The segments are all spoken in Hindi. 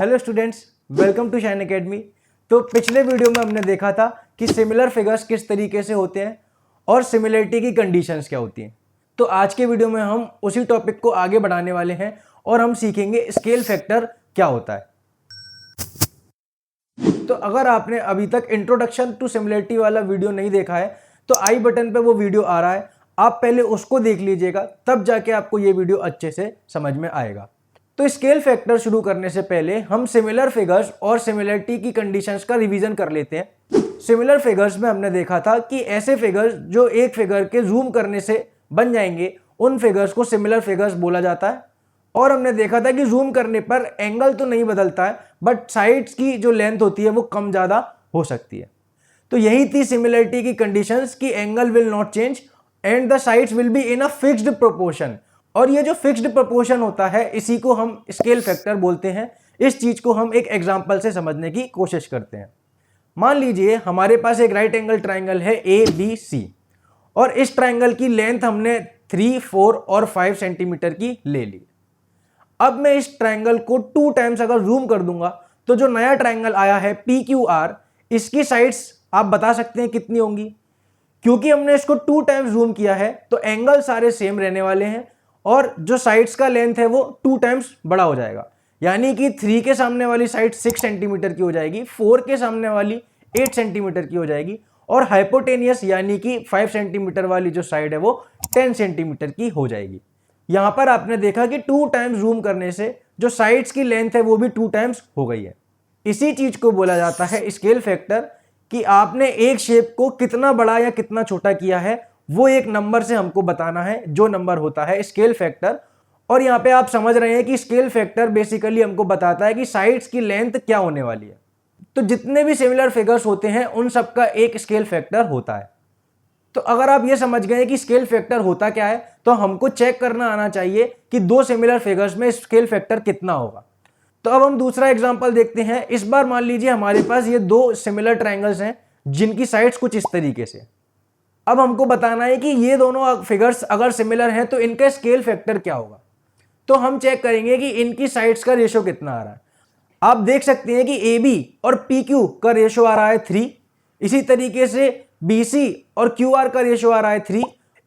Hello students, welcome to Shine Academy. तो पिछले वीडियो में हमने देखा था कि सिमिलर फिगर्स किस तरीके से होते हैं और सिमिलरिटी की कंडीशंस क्या होती हैं। तो आज के वीडियो में हम उसी टॉपिक को आगे बढ़ाने वाले हैं और हम सीखेंगे स्केल फैक्टर क्या होता है। तो अगर आपने अभी तक इंट्रोडक्शन टू सिमिलरिटी वाला वीडियो नहीं देखा है तो आई बटन पे वो वीडियो आ रहा है, आप पहले उसको देख लीजिएगा, तब जाके आपको ये वीडियो अच्छे से समझ में आएगा। तो स्केल फैक्टर शुरू करने से पहले हम सिमिलर फिगर्स और सिमिलरिटी की कंडीशंस का रिवीजन कर लेते हैं। सिमिलर फिगर्स में हमने देखा था कि ऐसे फिगर्स जो एक फिगर के जूम करने से बन जाएंगे उन फिगर्स को सिमिलर फिगर्स बोला जाता है। और हमने देखा था कि जूम करने पर एंगल तो नहीं बदलता है, बट साइड्स की जो लेंथ होती है वो कम ज़्यादा हो सकती है। तो यही थी सिमिलरिटी की कंडीशंस कि angle will not change and the sides will be in a fixed proportion. और ये जो फिक्स्ड प्रोपोर्शन होता है इसी को हम स्केल फैक्टर बोलते हैं। इस चीज को हम एक एग्जांपल से समझने की कोशिश करते हैं। मान लीजिए हमारे पास एक राइट एंगल ट्राइंगल है ABC और इस ट्राइंगल की लेंथ हमने 3, 4 और 5 सेंटीमीटर की ले ली। अब मैं इस ट्राइंगल को 2 टाइम्स अगर जूम कर दूंगा तो जो नया ट्राइंगल आया है PQR, इसकी साइड्स आप बता सकते हैं कितनी होंगी। क्योंकि हमने इसको 2 टाइम्स जूम किया है तो एंगल सारे सेम रहने वाले हैं और जो साइड्स का लेंथ है वो 2 टाइम्स बड़ा हो जाएगा। यानी कि 3 के सामने वाली साइड 6 सेंटीमीटर की हो जाएगी, 4 के सामने वाली 8 सेंटीमीटर की हो जाएगी और हाइपोटेनियस यानी कि 5 सेंटीमीटर वाली जो साइड है वो 10 सेंटीमीटर की हो जाएगी। यहां पर आपने देखा कि 2 टाइम्स जूम करने से जो साइड्स की लेंथ है वो भी 2 टाइम्स हो गई है। इसी चीज को बोला जाता है स्केल फैक्टर, कि आपने एक शेप को कितना बड़ा या कितना छोटा किया है वो एक नंबर से हमको बताना है, जो नंबर होता है स्केल फैक्टर। और यहां पे आप समझ रहे हैं कि स्केल फैक्टर बेसिकली हमको बताता है कि साइड्स की लेंथ क्या होने वाली है। तो जितने भी सिमिलर फिगर्स होते हैं उन सबका एक स्केल फैक्टर होता है। तो अगर आप ये समझ गए कि स्केल फैक्टर होता क्या है तो हमको चेक करना आना चाहिए कि 2 सिमिलर फिगर्स में स्केल फैक्टर कितना होगा। तो अब हम दूसरा एग्जांपल देखते हैं। इस बार मान लीजिए हमारे पास ये 2 सिमिलर ट्रायंगल्स हैं जिनकी साइड्स कुछ इस तरीके से। अब हमको बताना है कि ये दोनों फिगर्स अगर सिमिलर हैं तो इनका स्केल फैक्टर क्या होगा। तो हम चेक करेंगे कि इनकी साइड्स का रेशो कितना आ रहा है। आप देख सकते हैं कि AB और PQ का रेशो आ रहा है 3, इसी तरीके से BC और QR का रेशो आ रहा है 3,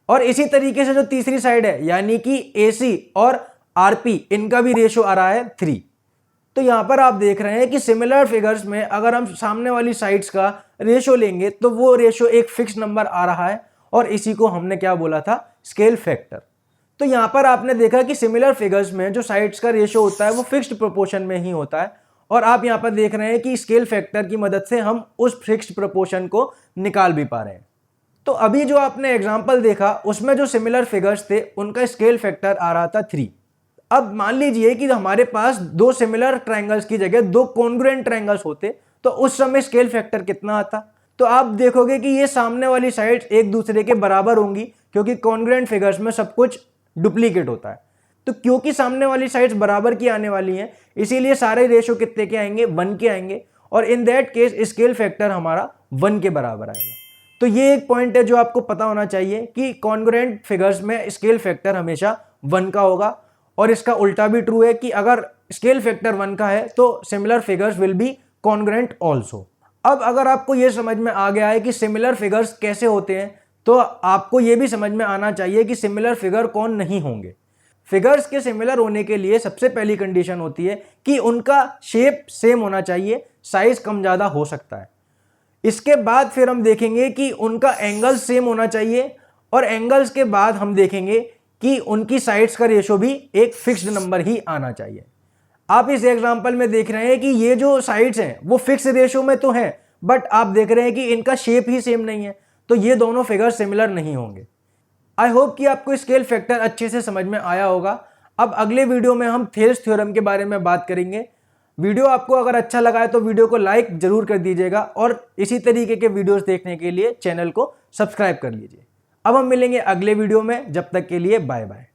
और इसी तरीके से जो तीसरी साइड है यानी कि AC और RP, इनका भी रेशो आ रहा है 3। तो यहां पर आप देख रहे हैं कि सिमिलर फिगर्स में अगर हम सामने वाली साइड्स का रेशो लेंगे तो वो रेशो एक फिक्स नंबर आ रहा है और इसी को हमने क्या बोला था, स्केल फैक्टर। तो यहां पर आपने देखा कि सिमिलर फिगर्स में जो साइड्स का रेशो होता है वो फिक्स्ड प्रोपोर्शन में ही होता है और आप यहां पर देख रहे हैं कि स्केल फैक्टर की मदद से हम उस फिक्स्ड प्रोपोर्शन को निकाल भी पा रहे हैं। तो अभी जो आपने एग्जाम्पल देखा उसमें जो सिमिलर फिगर्स थे उनका स्केल फैक्टर आ रहा था 3। अब मान लीजिए कि हमारे पास 2 सिमिलर ट्रायंगल्स की जगह 2 कॉन्ग्रुएंट ट्रायंगल्स होते तो उस समय स्केल फैक्टर कितना आता। तो आप देखोगे कि ये सामने वाली साइड्स एक दूसरे के बराबर होंगी क्योंकि कॉन्ग्रुएंट फिगर्स में सब कुछ डुप्लीकेट होता है। तो क्योंकि सामने वाली साइड्स बराबर की आने वाली हैं इसीलिए सारे रेशो कितने के आएंगे, 1 के आएंगे और in that case scale factor हमारा 1 के बराबर आएगा। तो ये एक पॉइंट है जो आपको पता होना चाहिए कि कॉन्ग्रुएंट फिगर्स में स्केल फैक्टर हमेशा 1 का होगा और इसका उल्टा भी ट्रू है कि अगर स्केल फैक्टर 1 का है तो similar figures will be congruent also. अब अगर आपको यह समझ में आ गया है कि सिमिलर फिगर्स कैसे होते हैं तो आपको यह भी समझ में आना चाहिए कि सिमिलर फिगर कौन नहीं होंगे। फिगर्स के सिमिलर होने के लिए सबसे पहली कंडीशन होती है कि उनका शेप सेम होना चाहिए, साइज कम ज्यादा हो सकता है। इसके बाद फिर हम देखेंगे कि उनका एंगल सेम होना चाहिए और एंगल्स के बाद हम देखेंगे कि उनकी साइड्स का रेशो भी एक फिक्स्ड नंबर ही आना चाहिए। आप इस एग्जांपल में देख रहे हैं कि ये जो साइड्स हैं वो फिक्स रेशो में तो हैं, बट आप देख रहे हैं कि इनका शेप ही सेम नहीं है, तो ये दोनों फिगर सिमिलर नहीं होंगे। आई होप कि आपको स्केल फैक्टर अच्छे से समझ में आया होगा। अब अगले वीडियो में हम थेल्स थ्योरम के बारे में बात करेंगे। वीडियो आपको अगर अच्छा लगा है तो वीडियो को लाइक जरूर कर दीजिएगा और इसी तरीके के वीडियोस देखने के लिए चैनल को सब्सक्राइब कर लीजिए। अब हम मिलेंगे अगले वीडियो में, जब तक के लिए बाय बाय।